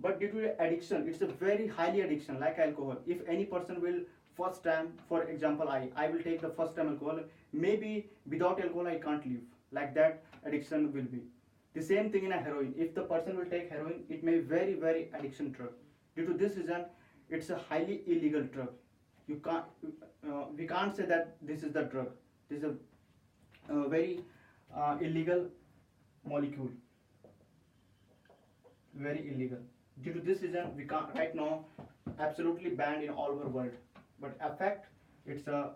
But due to addiction, it's a very highly addiction, like alcohol. If any person will first time, for example, I will take the first time alcohol, maybe without alcohol I can't live. Like that addiction will be. The same thing in a heroin. If the person will take heroin, it may be very very addiction drug. Due to this reason, it's a highly illegal drug. You can't we can't say that this is the drug. This is a very illegal molecule. Very illegal. Due to this reason, we can't right now absolutely banned in all over world. But effect, it's a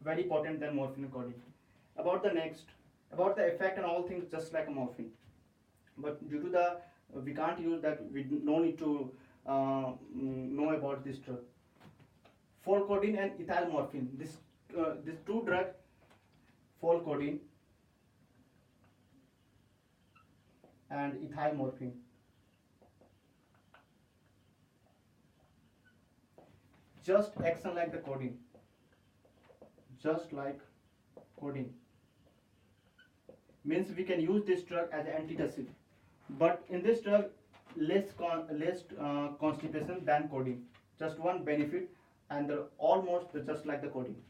very potent than morphine and codeine. About the next, about the effect and all things, just like a morphine. But due to the we can't use that, we no need to know about this drug. For codeine and ethyl morphine, this two drug, for codeine and ethyl morphine, just action like the codeine, just like codeine. Means we can use this drug as an antitussive, but in this drug less constipation than codeine. Just one benefit, and they're almost just like the codeine.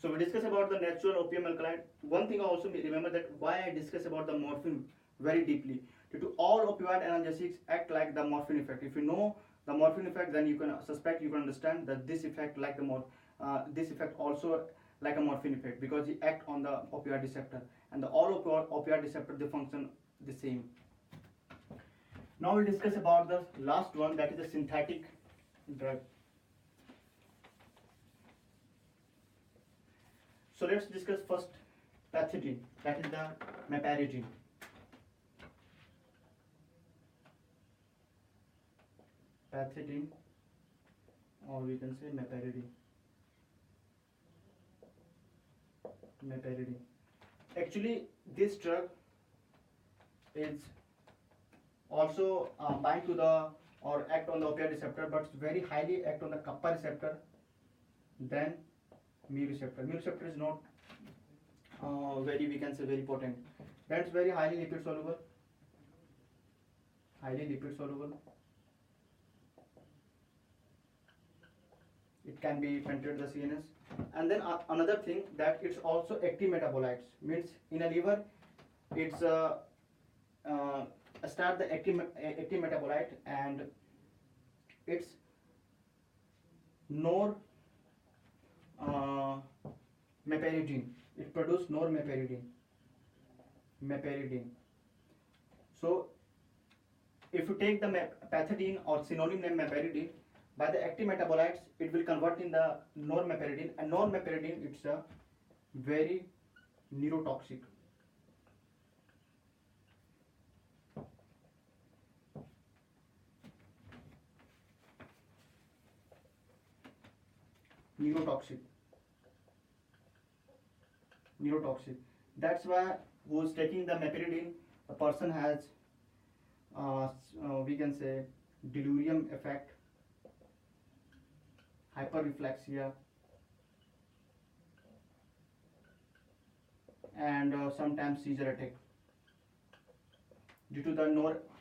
So we discuss about the natural opium alkaloid. One thing I also remember, that why I discuss about the morphine very deeply. Due to all opioid analgesics act like the morphine effect. If you know the morphine effect, then you can suspect, you can understand that this effect like the this effect also like a morphine effect, because it act on the opioid receptor, and the all opioid receptor, they function the same. Now we'll discuss about the last one, that is the synthetic drug. So let's discuss first pethidine, that is the meperidine. Pethidine, or we can say meperidine. Meperidine. Actually, this drug is also bind to the or act on the opioid receptor, but very highly act on the kappa receptor than mu receptor. Mu receptor is not very, we can say, very potent. That's very highly lipid soluble. Highly lipid soluble. It can be penetrate the CNS. And then another thing, that it's also active metabolites. Means in a liver, it's start the active metabolite, and it's meperidine. It produces meperidine. So if you take the pethidine or synonym name meperidine, by the active metabolites, it will convert in the normeperidine, and normeperidine, it's a very neurotoxic. Neurotoxic. That's why who's taking the meperidine, the person has we can say delirium effect, hyperreflexia, and sometimes seizure attack due to the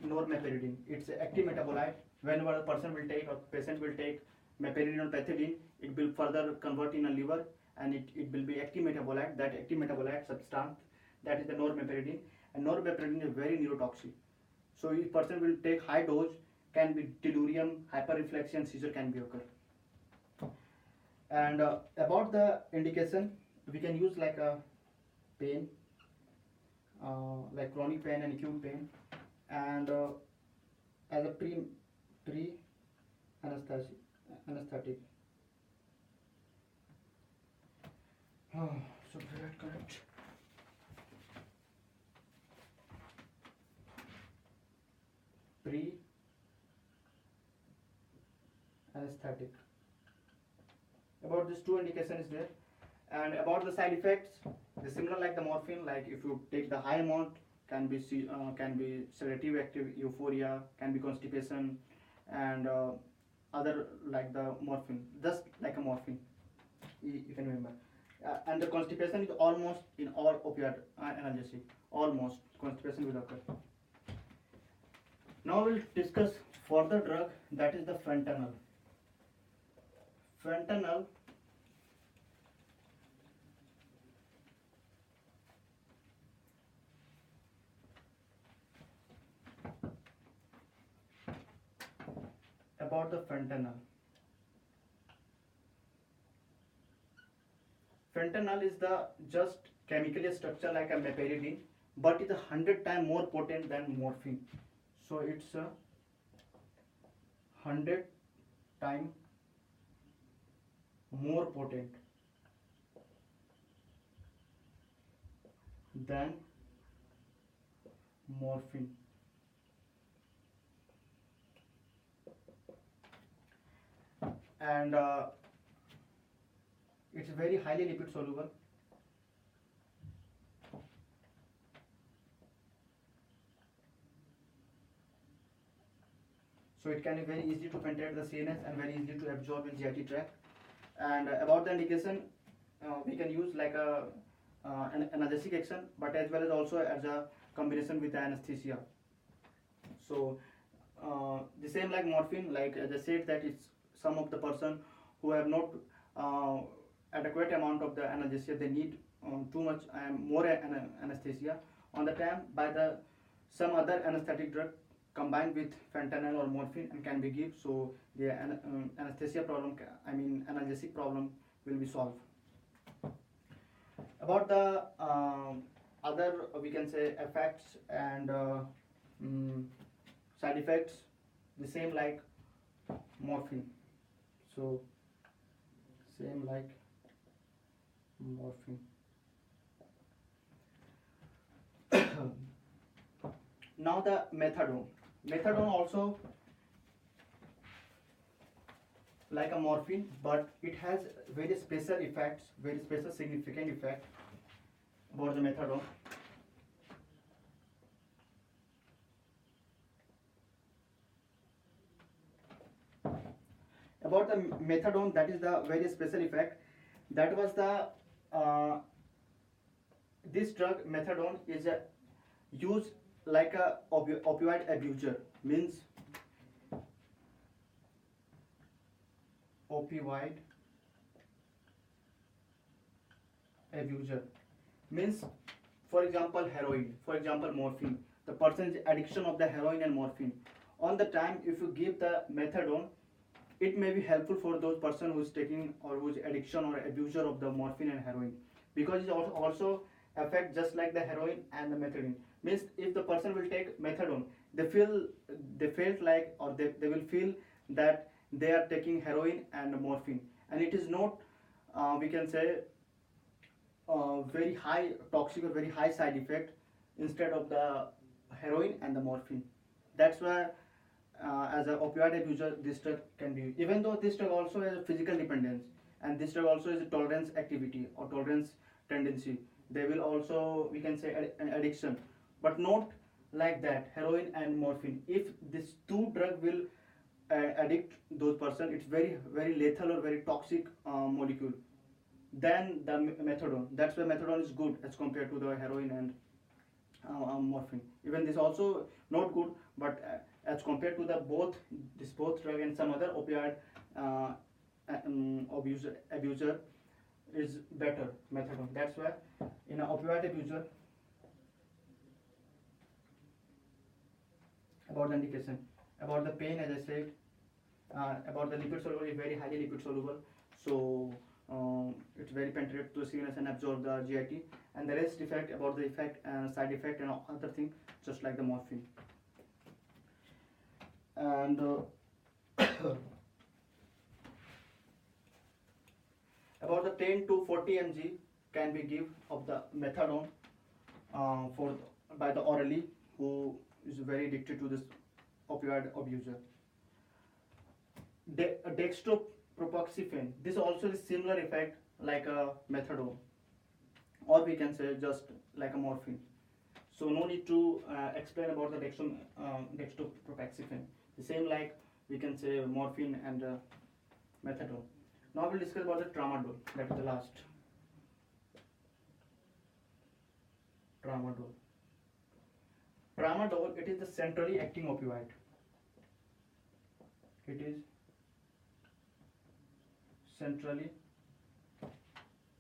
normeperidine. It's an active metabolite. Whenever the person will take or patient will take meperidine or pethidine, it will further convert in a liver, and it will be active metabolite. That active metabolite substance, that is the normeperidine, and normeperidine is very neurotoxic. So if person will take high dose, can be delirium, hyperreflexia, seizure can be occur. And about the indication, we can use like a pain, like chronic pain and acute pain, and as a pre anesthetic. So that correct. Pre anesthetic. About this two indication is there. And about the side effects, they similar like the morphine. Like if you take the high amount, can be sedative, active, euphoria, can be constipation, and other like the morphine, just like a morphine, you can remember. And the constipation is almost in all opioid analgesic. Almost constipation will occur. Now we'll discuss further drug, that is the fentanyl. Fentanyl about the fentanyl. Fentanyl is the just chemically structure like a meperidine, but it is 100 times more potent than morphine. So it's a 100 times more potent than morphine. And it's very highly lipid soluble. So it can be very easy to penetrate the CNS and very easy to absorb in GIT tract. And about the indication, we can use like an analgesic action, but as well as also as a combination with the anesthesia. So the same like morphine, like as I said, that it's some of the person who have not adequate amount of the analgesia, they need too much more anesthesia on the time by the some other anesthetic drug combined with fentanyl or morphine and can be given, so the anesthesia problem, analgesic problem will be solved. About the other, we can say, effects and side effects, the same like morphine. So same like morphine. Now the methadone. Methadone also like a morphine, but it has very special effects, very special significant effect about the methadone. About the methadone, that is the very special effect. That was the this drug methadone is used like a opioid abuser, means opioid abuser means, for example, heroin, for example, morphine. The person's addiction of the heroin and morphine. On the time, if you give the methadone, it may be helpful for those person who is taking or who is addiction or abuser of the morphine and heroin, because it also affect just like the heroin and the methadone. Means if the person will take methadone, they felt like, or they will feel that they are taking heroin and morphine, and it is not we can say very high toxic or very high side effect instead of the heroin and the morphine. That's why as an opioid abuser, this drug can be used. Even though this drug also has a physical dependence, and this drug also is a tolerance activity or tolerance tendency, they will also, we can say, an addiction, but not like that heroin and morphine. If this two drug will addict those person, it's very very lethal or very toxic molecule than the methadone. That's why methadone is good as compared to the heroin and morphine. Even this also not good, but as compared to the both drug and some other opioid abuser is better methadone. That's why in an opioid abuser, about the indication, about the pain, as I said, about the lipid soluble is very highly lipid soluble, so it's very penetrate to the CNS and absorb the GIT, and the rest effect about the effect and side effect and other thing just like the morphine. And about the 10 to 40 mg can be give of the methadone for by the orally who is very addicted to this opioid abuser. Dextropropoxyphene, this also is similar effect like a methadone, or we can say just like a morphine. So no need to explain about the dextropropoxyphene. The same like we can say morphine and methadone. Now we'll discuss about the tramadol. That is the last. Tramadol. Tramadol, it is the centrally acting opioid. It is centrally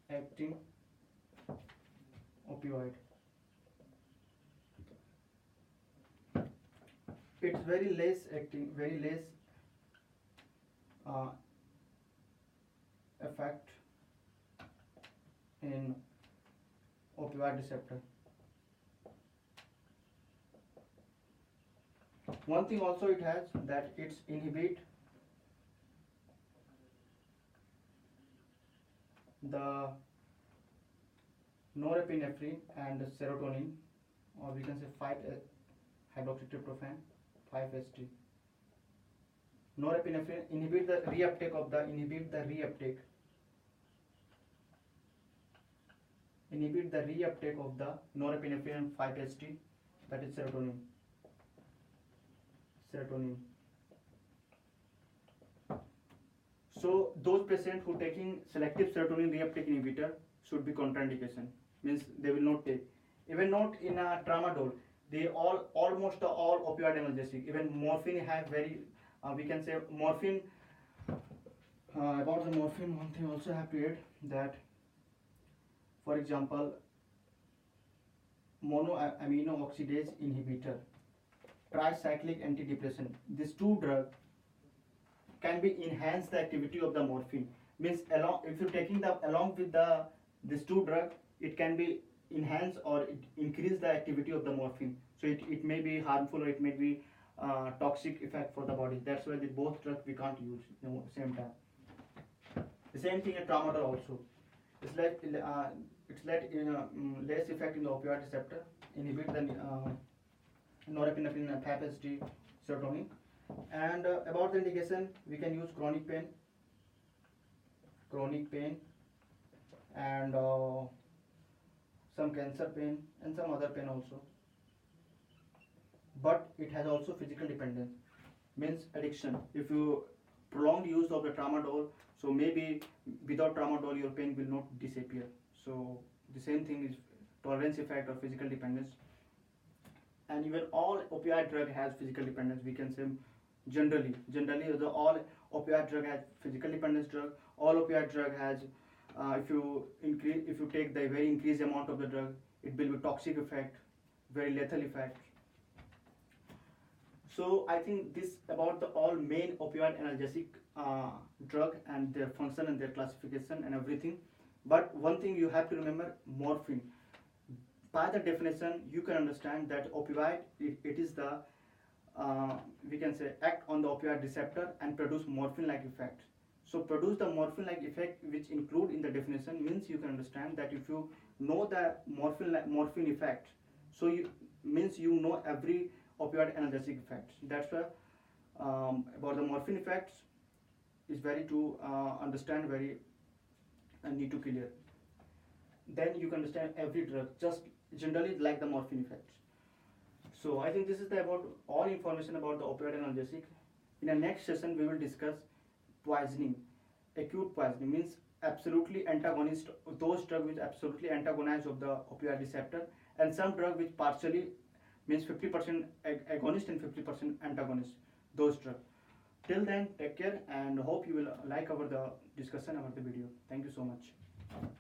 acting opioid. It's very less acting, very less effect in opioid receptor. One thing also it has that it's inhibit the norepinephrine and serotonin, or we can say 5-hydroxytryptophan, 5-HT. Norepinephrine inhibit the reuptake of the norepinephrine and 5-HT, that is serotonin. So those patients who taking selective serotonin reuptake inhibitor should be contraindication, means they will not take. Even not in a tramadol, they almost all opioid analgesic. Even morphine have very we can say morphine. About the morphine, one thing also have to add that, for example, monoamino oxidase inhibitor, tricyclic antidepressant. These two drugs can be enhance the activity of the morphine. Means if you're taking along with these two drugs, it can be enhance or it increase the activity of the morphine. So it may be harmful or it may be toxic effect for the body. That's why both drugs we can't use same time. The same thing in tramadol also. It's like less effect in the opioid receptor, inhibit the norepinephrine and 5-HT serotonin. And about the indication, we can use chronic pain, and some cancer pain and some other pain also. But it has also physical dependence, means addiction. If you prolonged use of the tramadol, so maybe without tramadol your pain will not disappear. So the same thing is tolerance effect or physical dependence. And even all opioid drug has physical dependence. We can say generally all opioid drug has physical dependence drug. All opioid drug has if you take the very increased amount of the drug, it will be toxic effect, very lethal effect. So I think this about the all main opioid analgesic drug and their function and their classification and everything. But one thing you have to remember, morphine. By the definition, you can understand that opioid, it is the we can say act on the opioid receptor and produce morphine-like effect. So produce the morphine-like effect, which include in the definition, means you can understand that if you know the morphine effect, so means you know every opioid analgesic effect. That's why about the morphine effects is very to understand, very need to clear. Then you can understand every drug just generally like the morphine effects. So I think this is about all information about the opioid analgesic. In the next session we will discuss poisoning. Acute poisoning means absolutely antagonist, those drugs which absolutely antagonize of the opioid receptor, and some drug which partially means 50% agonist and 50% antagonist, those drugs. Till then, take care and hope you will like our the discussion about the video. Thank you so much.